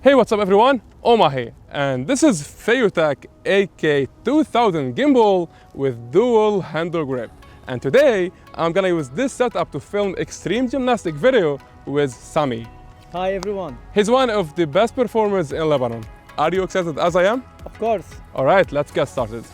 Hey, what's up everyone? Omahe, and this is Feiyutech AK2000 Gimbal with Dual Handle Grip. And today, I'm gonna use this setup to film Extreme Gymnastic video with Sami. Hi everyone. He's one of the best performers in Lebanon. Are you excited as I am? Of course. All right, let's get started.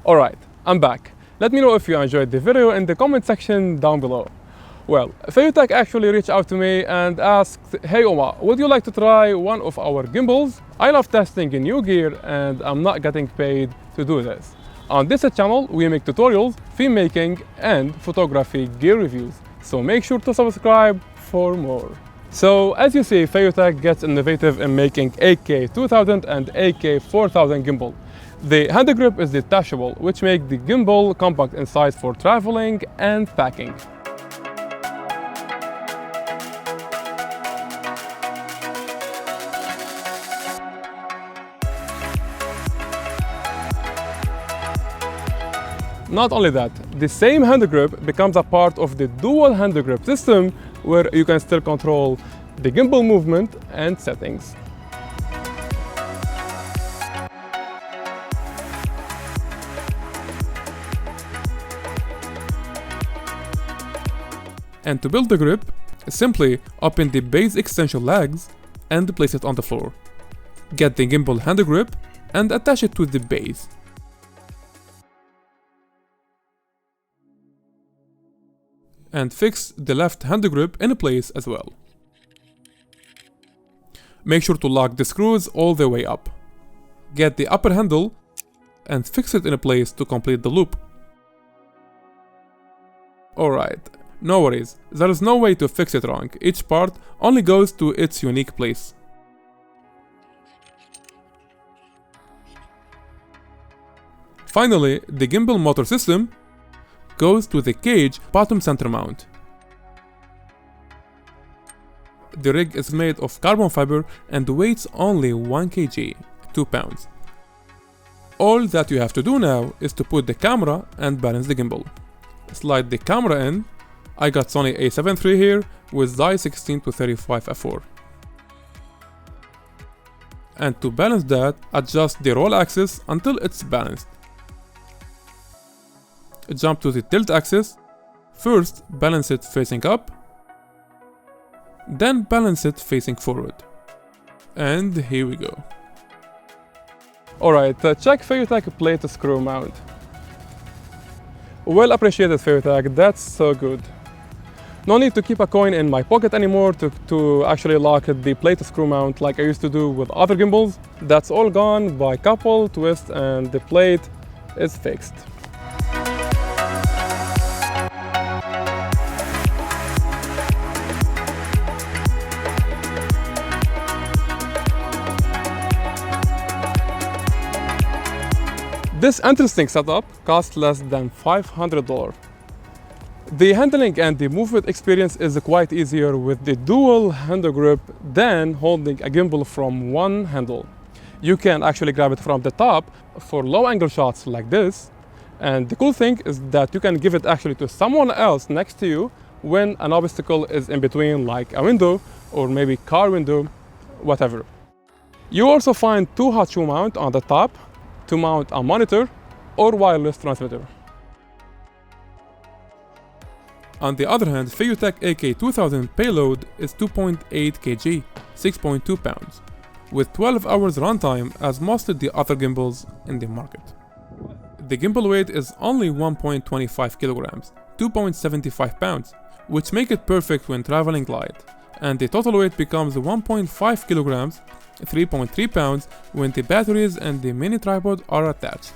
Alright, I'm back. Let me know if you enjoyed the video in the comment section down below. Well, Feiyutech actually reached out to me and asked, hey Oma, would you like to try one of our gimbals? I love testing new gear and I'm not getting paid to do this. On this channel, we make tutorials, film making and photography gear reviews. So make sure to subscribe for more. So as you see, Feiyutech gets innovative in making AK2000 and AK4000 gimbal. The handle grip is detachable, which makes the gimbal compact in size for traveling and packing. Not only that, the same handle grip becomes a part of the dual handle grip system where you can still control the gimbal movement and settings. And to build the grip, simply open the base extension legs and place it on the floor. Get the gimbal handle grip and attach it to the base. And fix the left handle grip in place as well. Make sure to lock the screws all the way up. Get the upper handle and fix it in place to complete the loop. Alright. No worries, there is no way to fix it wrong, each part only goes to its unique place. Finally, the gimbal motor system goes to the cage bottom center mount. The rig is made of carbon fiber and weighs only 1 kg, 2 pounds. All that you have to do now is to put the camera and balance the gimbal. Slide the camera in. I got Sony a7 III here with die 16 to 35 f4. And to balance that, adjust the roll axis until it's balanced. Jump to the tilt axis. First, balance it facing up. Then balance it facing forward. And here we go. Alright, check Feiyutech plate screw mount. Well appreciated Feiyutech, that's so good. No need to keep a coin in my pocket anymore to actually lock the plate screw mount like I used to do with other gimbals. That's all gone by couple, twist, and the plate is fixed. This interesting setup costs less than $500. The handling and the movement experience is quite easier with the dual handle grip than holding a gimbal from one handle. You can actually grab it from the top for low angle shots like this. And the cool thing is that you can give it actually to someone else next to you when an obstacle is in between, like a window or maybe car window, whatever. You also find 2 hot shoe mounts on the top to mount a monitor or wireless transmitter. On the other hand, Feiyutech AK2000 payload is 2.8 kg, 6.2 pounds, with 12 hours runtime as most of the other gimbals in the market. The gimbal weight is only 1.25 kilograms, 2.75 pounds, which make it perfect when traveling light, and the total weight becomes 1.5 kilograms, 3.3 pounds when the batteries and the mini tripod are attached.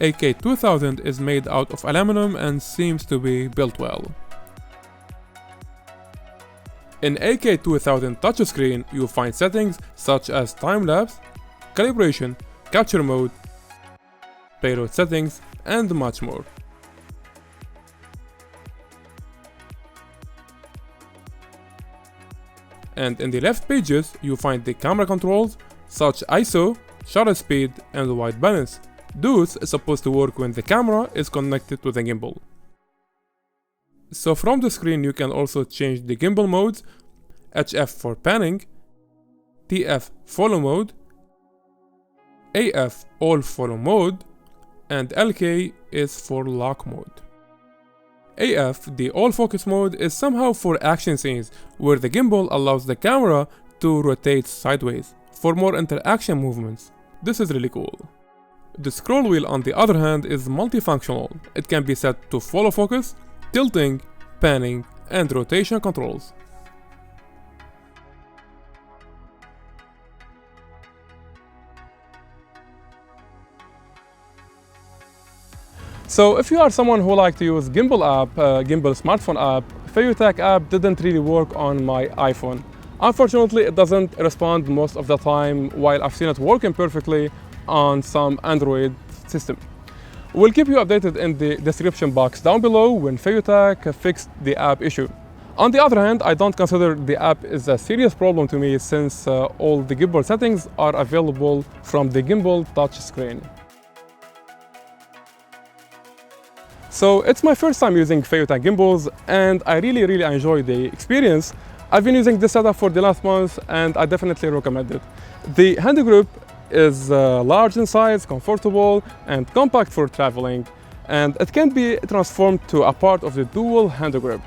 AK2000 is made out of aluminum and seems to be built well. In AK2000 touchscreen, you'll find settings such as time-lapse, calibration, capture mode, payload settings, and much more. And in the left pages, you'll find the camera controls such ISO, shutter speed, and white balance. Those is supposed to work when the camera is connected to the gimbal. So from the screen you can also change the gimbal modes: HF for panning, TF follow mode, AF all follow mode, and LK is for lock mode. AF, the all focus mode, is somehow for action scenes where the gimbal allows the camera to rotate sideways for more interaction movements. This is really cool. The scroll wheel, on the other hand, is multifunctional. It can be set to follow focus, tilting, panning, and rotation controls. So if you are someone who likes to use Gimbal app, Gimbal smartphone app, Feiyutech app didn't really work on my iPhone. Unfortunately, it doesn't respond most of the time, while I've seen it working perfectly on some Android system. We'll keep you updated in the description box down below when Feiyutech fixed the app issue. On the other hand, I don't consider the app is a serious problem to me since all the gimbal settings are available from the gimbal touchscreen. So it's my first time using Feiyutech gimbals and I really enjoy the experience. I've been using this setup for the last month and I definitely recommend it. The handle grip is large in size, comfortable and compact for traveling, and it can be transformed to a part of the dual handle grip.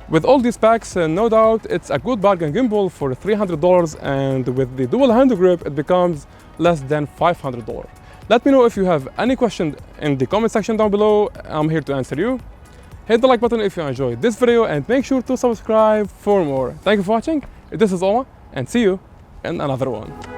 With all these packs, no doubt it's a good bargain gimbal for $300, and with the dual handle grip it becomes less than $500. Let me know if you have any question in the comment section down below. I'm here to answer you. Hit the like button if you enjoyed this video and make sure to subscribe for more. Thank you for watching. This is Oma and see you in another one.